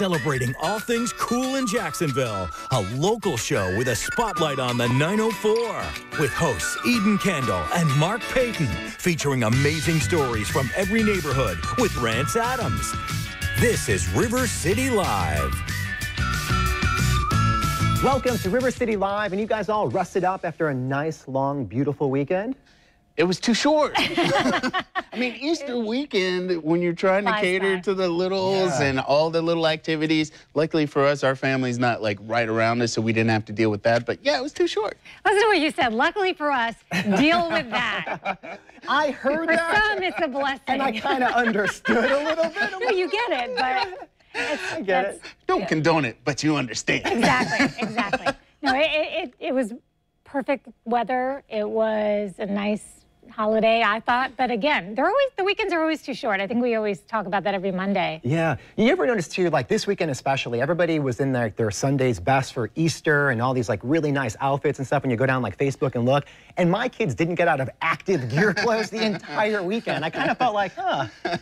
celebrating all things cool in Jacksonville. A local show with a spotlight on the 904. With hosts Eden Kendall and Mark Payton. Featuring amazing stories from every neighborhood with Rance Adams. This is River City Live. Welcome to River City Live, and you guys all rested up after a nice, long, beautiful weekend? It was too short. I mean, Easter weekend, when you're trying to cater to the littles and all the little activities, luckily for us, our family's not like right around us, so we didn't have to deal with that. But yeah, it was too short. Listen to what you said. Luckily for us, deal with that. I heard that. For some, it's a blessing. And I kind of understood a little bit. No, you get it, but I get it. Don't condone it, but you understand. Exactly. No, it was perfect weather. It was a nice holiday, I thought. But again, the weekends are always too short. I think we always talk about that every Monday. Yeah. You ever notice too, like this weekend especially, everybody was in their Sunday's best for Easter and all these like really nice outfits and stuff, and you go down like Facebook and look, and my kids didn't get out of active gear clothes the entire weekend. I kind of felt like,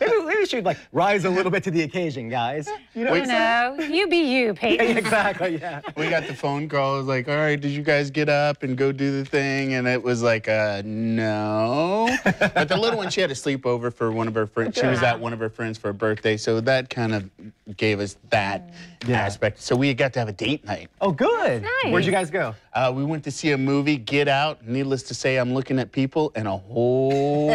maybe we should like rise a little bit to the occasion, guys. You know? No, you be you, Peyton. Yeah, exactly, yeah. We got the phone call. It was like, all right, did you guys get up and go do the thing? And it was like, no. But the little one, she had a sleepover for one of her friends. She was at one of her friends for her birthday, so that kind of gave us that aspect. So we got to have a date night. Oh, good. Nice. Where'd you guys go? We went to see a movie, Get Out. Needless to say, I'm looking at people in a whole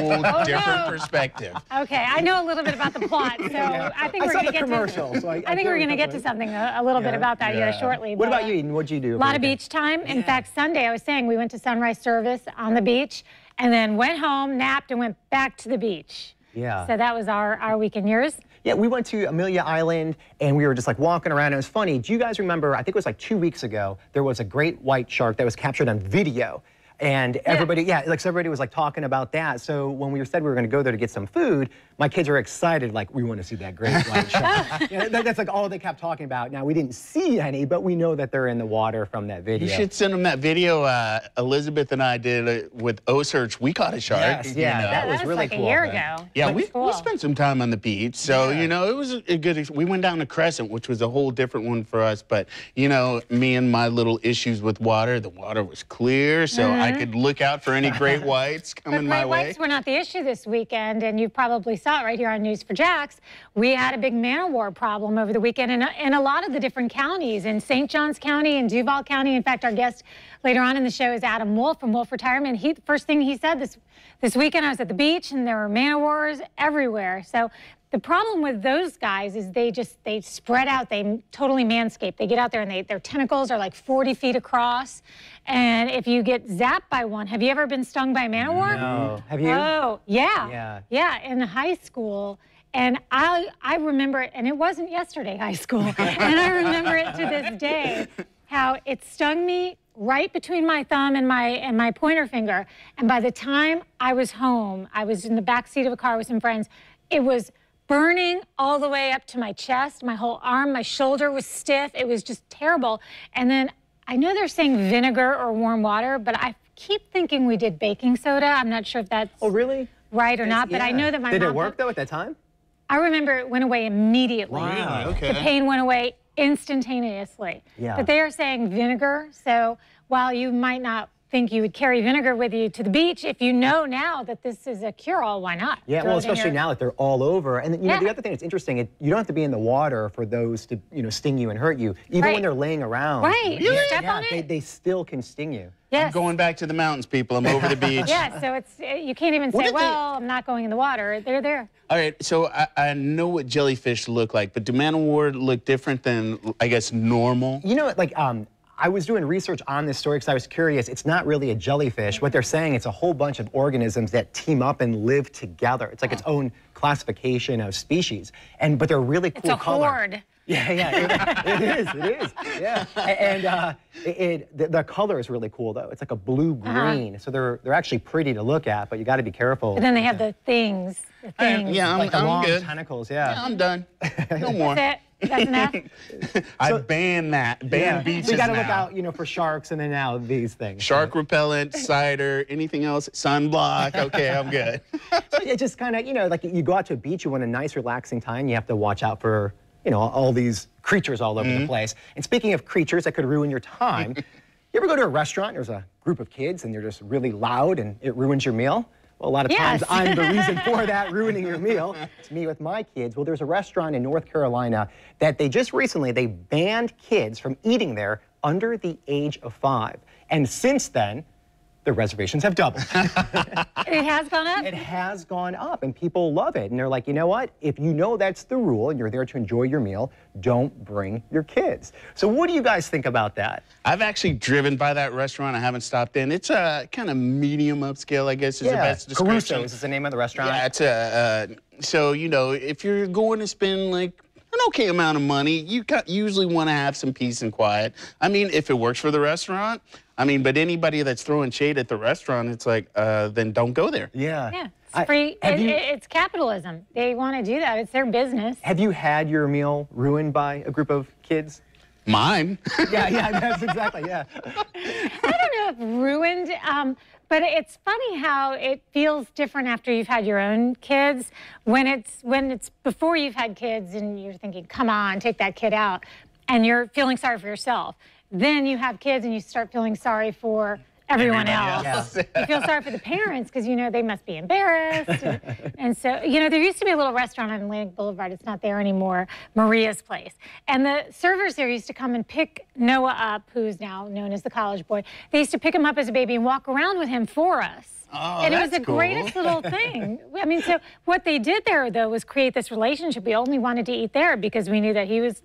different perspective. Okay, I know a little bit about the plot, so I think we're going to get I think we're going to get to something a little bit about that here shortly. What about you, Eden? What'd you do? A lot of beach time. In fact, Sunday, I was saying we went to sunrise service on the beach and then went home, napped, and went back to the beach. Yeah. So that was our weekend. Yours? Yeah, we went to Amelia Island, and we were just like walking around. It was funny. Do you guys remember, I think it was like 2 weeks ago, there was a great white shark that was captured on video. And everybody, everybody was like talking about that. So when we said we were going to go there to get some food, my kids were excited, like, we want to see that great white shark. That's like all they kept talking about. Now, we didn't see any, but we know that they're in the water from that video. You should send them that video Elizabeth and I did with O-Search. We caught a shark. Yes, yeah, that was really like cool. A year ago. Yeah, we spent some time on the beach. So, you know, it was a good, we went down to Crescent, which was a whole different one for us. But, you know, me and my little issues with water, the water was clear, so I could look out for any great whites coming my way. Great whites were not the issue this weekend, and you probably saw it right here on News for Jax. We had a big man-o-war problem over the weekend in a lot of the different counties, in St. Johns County and Duval County. In fact, our guest later on in the show is Adam Wolf from Wolf Retirement. First thing he said this weekend, I was at the beach, and there were man-o-wars everywhere. So the problem with those guys is they spread out, they totally manscape. They get out there and their tentacles are like 40 feet across. And if you get zapped by one, have you ever been stung by a man-o-war? No. Have you? Oh, yeah. Yeah, in high school. And I remember it, and it wasn't yesterday, high school. And I remember it to this day, how it stung me right between my thumb and my pointer finger. And by the time I was home, I was in the back seat of a car with some friends, it was burning all the way up to my chest, my whole arm, my shoulder was stiff. It was just terrible. And then I know they're saying vinegar or warm water, but I keep thinking we did baking soda. I'm not sure if that's right or not, but I know that my mom... Did it work, though, at that time? I remember it went away immediately. Wow, okay. The pain went away instantaneously. Yeah. But they are saying vinegar, so while you might not think you would carry vinegar with you to the beach, if you know now that this is a cure-all, why not? Yeah, well, especially now that they're all over. And you know, the other thing that's interesting, you don't have to be in the water for those to, sting you and hurt you. Even when they're laying around. Right, you step on it. They still can sting you. Yes. I'm going back to the mountains, people. I'm over the beach. Yeah, so you can't even say, well, I'm not going in the water. They're there. All right, so I know what jellyfish look like, but do man-o-war look different than, I guess, normal? You know, like, I was doing research on this story because I was curious. It's not really a jellyfish. What they're saying, it's a whole bunch of organisms that team up and live together. It's like its own classification of species. But they're really cool It's a horde. Yeah, it is. Yeah, and the color is really cool though. It's like a blue-green, so they're actually pretty to look at, but you got to be careful. But then they have the things. Yeah, like I'm long good. Tentacles. Yeah, I'm done. No more. That's it. That's enough. I ban that. Ban beaches so you got to now. look out, for sharks, and then now these things. Shark repellent, cider, anything else? Sunblock. Okay, I'm good. So it just kind of, like you go out to a beach, you want a nice, relaxing time. You have to watch out for, all these creatures all over the place. And speaking of creatures that could ruin your time, you ever go to a restaurant, there's a group of kids and they're just really loud and it ruins your meal? Well, a lot of times I'm the reason for that, ruining your meal. It's me with my kids. Well, there's a restaurant in North Carolina that they just recently, they banned kids from eating there under the age of 5. And since then, the reservations have doubled. It has gone up? It has gone up, and people love it. And they're like, you know what? If you know that's the rule and you're there to enjoy your meal, don't bring your kids. So what do you guys think about that? I've actually driven by that restaurant. I haven't stopped in. It's a kind of medium upscale, I guess, is the best description. Caruso's is the name of the restaurant. Yeah, it's a, so, you know, if you're going to spend like an okay amount of money, you usually want to have some peace and quiet. I mean, if it works for the restaurant, I mean, but anybody that's throwing shade at the restaurant, it's like, then don't go there. Yeah. Yeah, it's free. It's capitalism. They want to do that. It's their business. Have you had your meal ruined by a group of kids? Mine. Yeah, that's exactly, yeah. I don't know if ruined, but it's funny how it feels different after you've had your own kids. When it's before you've had kids and you're thinking, come on, take that kid out, and you're feeling sorry for yourself. Then you have kids and you start feeling sorry for everyone else. Yeah. You feel sorry for the parents because, you know, they must be embarrassed. And so, you know, there used to be a little restaurant on Atlantic Boulevard. It's not there anymore, Maria's Place. And the servers there used to come and pick Noah up, who's now known as the college boy. They used to pick him up as a baby and walk around with him for us. Oh, and it was the cool. greatest little thing. I mean, so what they did there, though, was create this relationship. We only wanted to eat there because we knew that he was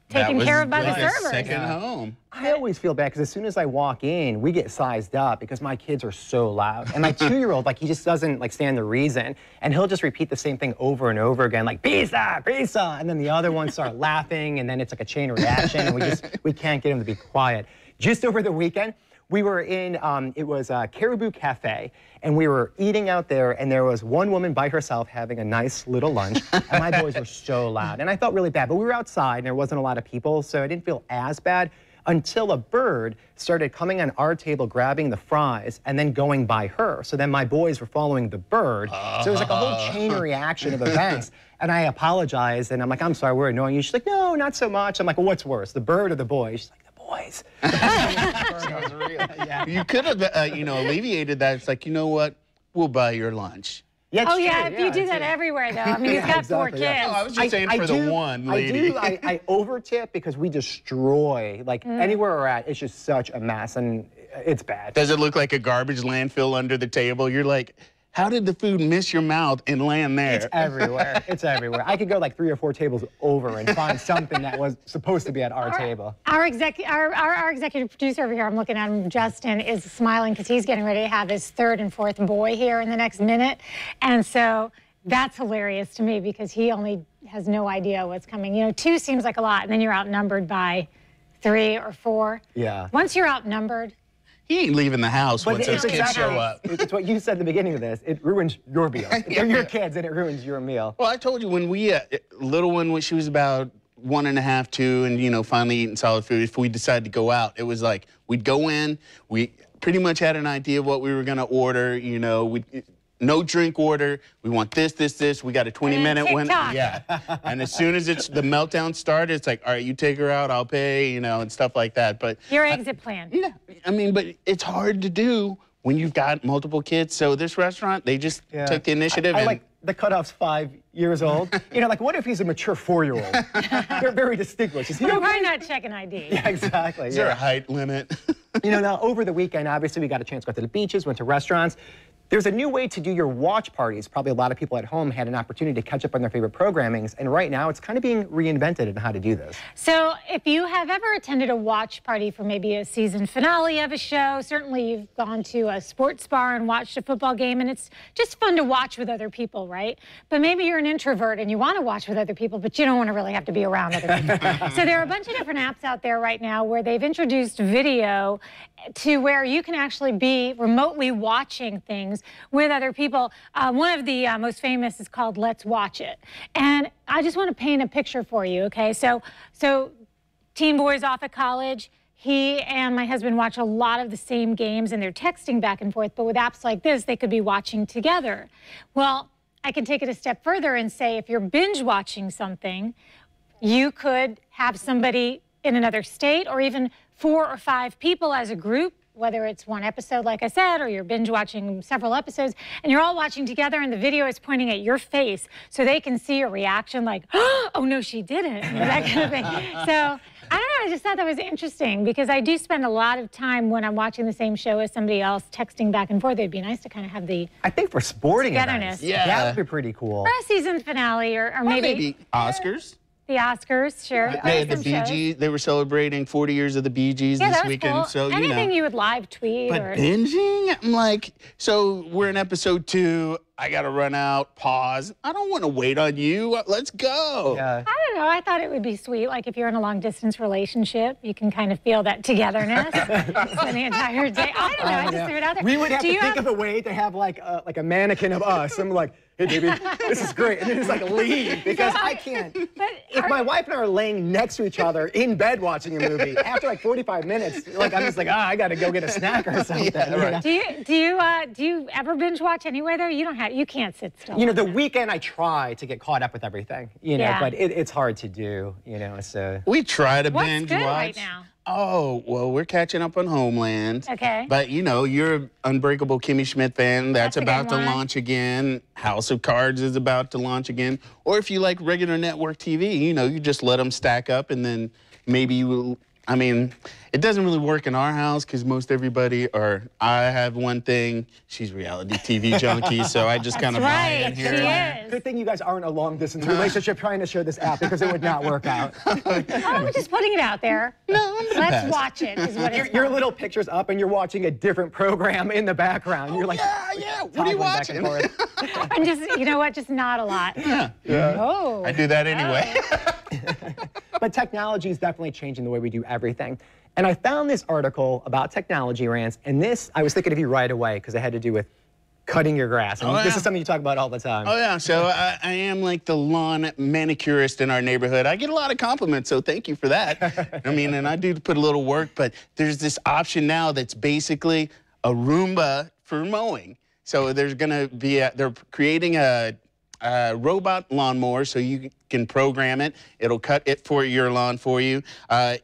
taken care of by the servers. Second home. I always feel bad because as soon as I walk in, we get sized up because my kids are so loud. And my 2-year-old, like, he just doesn't, like, stand the reason. And he'll just repeat the same thing over and over again, like, pizza, pizza. And then the other ones start laughing, and then it's like a chain reaction, and we can't get him to be quiet. Just over the weekend, we were in, it was Caribou Cafe, and we were eating out there, and there was one woman by herself having a nice little lunch, and my boys were so loud. And I felt really bad, but we were outside, and there wasn't a lot of people, so I didn't feel as bad until a bird started coming on our table, grabbing the fries, and then going by her. So then my boys were following the bird. So it was like a whole chain reaction of events. And I apologized, and I'm like, I'm sorry, we're annoying you. She's like, no, not so much. I'm like, well, what's worse, the bird or the boy? She's like, boys. You could have, you know, alleviated that. It's like, you know what? We'll buy your lunch. Yeah, oh, yeah, if you do that everywhere, though. I mean, he's got 4 kids. No, I was just saying for the one lady. I over-tip because we destroy, like, anywhere we're at, it's just such a mess, and it's bad. Does it look like a garbage landfill under the table? You're like, how did the food miss your mouth and land there? It's everywhere. It's everywhere. I could go like 3 or 4 tables over and find something that was supposed to be at our table. Our executive producer over here, I'm looking at him, Justin, is smiling because he's getting ready to have his 3rd and 4th boy here in the next minute. And so that's hilarious to me because he only has no idea what's coming. You know, 2 seems like a lot, and then you're outnumbered by 3 or 4. Yeah. Once you're outnumbered, he ain't leaving the house once those kids show up. It's what you said at the beginning of this. It ruins your meal. They're your kids, and it ruins your meal. Well, I told you when we, little one, when she was about 1.5, 2, and, you know, finally eating solid food, if we decided to go out, it was like we'd go in, we pretty much had an idea of what we were going to order, you know, no drink order. We want this, this, this. We got a 20-minute one. Yeah. And as soon as the meltdown started, it's like, all right, you take her out, I'll pay, you know, and stuff like that. But your exit plan. Yeah. I mean, but it's hard to do when you've got multiple kids. So this restaurant, they just took the initiative. I like the cutoff's 5 years old. You know, like, what if he's a mature 4-year-old? They're very distinguished. Is he We're probably not checking ID. Yeah, exactly. Is there a height limit? You know, now over the weekend, obviously, we got a chance to go to the beaches, went to restaurants. There's a new way to do your watch parties. Probably a lot of people at home had an opportunity to catch up on their favorite programmings, and right now it's kind of being reinvented in how to do this. So if you have ever attended a watch party for maybe a season finale of a show, certainly you've gone to a sports bar and watched a football game, and it's just fun to watch with other people, right? But maybe you're an introvert and you want to watch with other people, but you don't want to really have to be around other people. So there are a bunch of different apps out there right now where they've introduced video to where you can actually be remotely watching things with other people. One of the most famous is called Let's Watch It. And I just want to paint a picture for you, okay? So teen boys off at college, he and my husband watch a lot of the same games and they're texting back and forth, but with apps like this, they could be watching together. Well, I can take it a step further and say if you're binge watching something, you could have somebody in another state, or even 4 or 5 people as a group, whether it's one episode, like I said, or you're binge watching several episodes, and you're all watching together and the video is pointing at your face so they can see your reaction like, oh no, she didn't, that kind of thing. So I don't know, I just thought that was interesting because I do spend a lot of time when I'm watching the same show as somebody else texting back and forth. It'd be nice to kind of have the I think for sporting togetherness. events, that would be pretty cool. For a season finale or Maybe Oscars. the Oscars, sure. They had the Bee Gees. They were celebrating 40 years of the Bee Gees Yeah, this that was weekend. cool. So Anything you would live tweet But or binging, I'm like, so we're in episode 2. I gotta run out, pause. I don't want to wait on you. Let's go. Yeah. I don't know. I thought it would be sweet. Like if you're in a long distance relationship, you can kind of feel that togetherness for the entire day. I don't know. I just threw it out there. We would have to think of a way to have like a mannequin of us. I'm like, hey baby, this is great, and then just like leave because I can't. If my wife and I are laying next to each other in bed watching a movie, after like 45 minutes, like I'm just like, I gotta go get a snack or something. Yeah, right. Do you ever binge watch anyway though? You can't sit still. You know, the weekend I try to get caught up with everything, you know, Yeah. but it's hard to do, you know, so. We try to What's binge good watch. right now? Oh, well, we're catching up on Homeland. Okay. But, you know, you're an Unbreakable Kimmy Schmidt fan. That's a good about to one. launch again. House of Cards is about to launch again. Or if you like regular network TV, you know, you just let them stack up and then maybe you will. I mean, it doesn't really work in our house because most everybody I have one thing. She's reality TV junkie, so I just kind of buy in Right, here. she is. Good thing you guys aren't a long distance relationship trying to share this app because it would not work out. Oh, I'm just putting it out there. No, I'm the Let's best. watch it. Is what it's Your called. little picture's up and you're watching a different program in the background. You're like, Yeah. What are you toggling back and watching? forth. I'm just, you know what? Just not a lot. Yeah. Oh. I do that anyway. But technology is definitely changing the way we do everything. And I found this article about technology rants, and this, I was thinking of you right away because it had to do with cutting your grass. And this is something you talk about all the time. Oh, yeah. So I am like the lawn manicurist in our neighborhood. I get a lot of compliments, so thank you for that. I mean, and I do put a little work, but there's this option now that's basically a Roomba for mowing. So there's going to be they're creating a robot lawnmower so you can program it. It'll cut it for your lawn for you.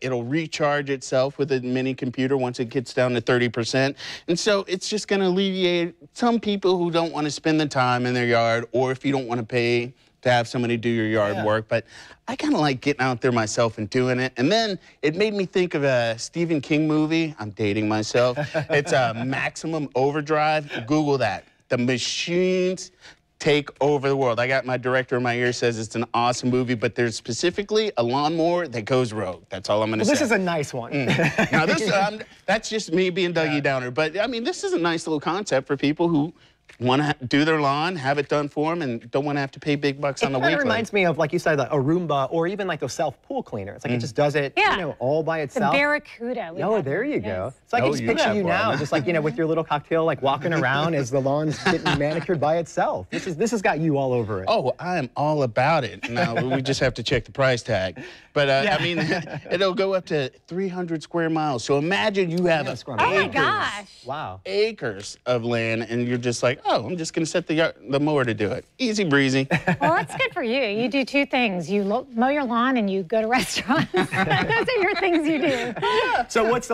It'll recharge itself with a mini computer once it gets down to 30%. And so it's just going to alleviate some people who don't want to spend the time in their yard, or if you don't want to pay to have somebody do your yard work. But I kind of like getting out there myself and doing it. And then it made me think of a Stephen King movie. I'm dating myself. It's Maximum Overdrive. Google that. The machines take over the world. I got my director in my ear says it's an awesome movie, but there's specifically a lawnmower that goes rogue. That's all I'm going to say. This is a nice one. Now, that's just me being Dougie Downer. But, I mean, this is a nice little concept for people who want to do their lawn, have it done for them, and don't want to have to pay big bucks on the weekly. It reminds me of, like you said, like a Roomba or even like those self-pool cleaners. Like it just does it, you know, all by The itself. Barracuda. Oh, there you go. So I can just picture you now, just like, you know, with your little cocktail, like walking around as the lawn's getting manicured by itself. This has got you all over it. Oh, I am all about it. Now, we just have to check the price tag. But, I mean, it'll go up to 300 square miles. So imagine you have square miles. Oh my gosh. Wow. acres of land, and you're just like, oh, I'm just going to set the mower to do it. Easy breezy. Well, that's good for you. You do 2 things. You mow your lawn and you go to restaurants. Those are your things you do. So what's the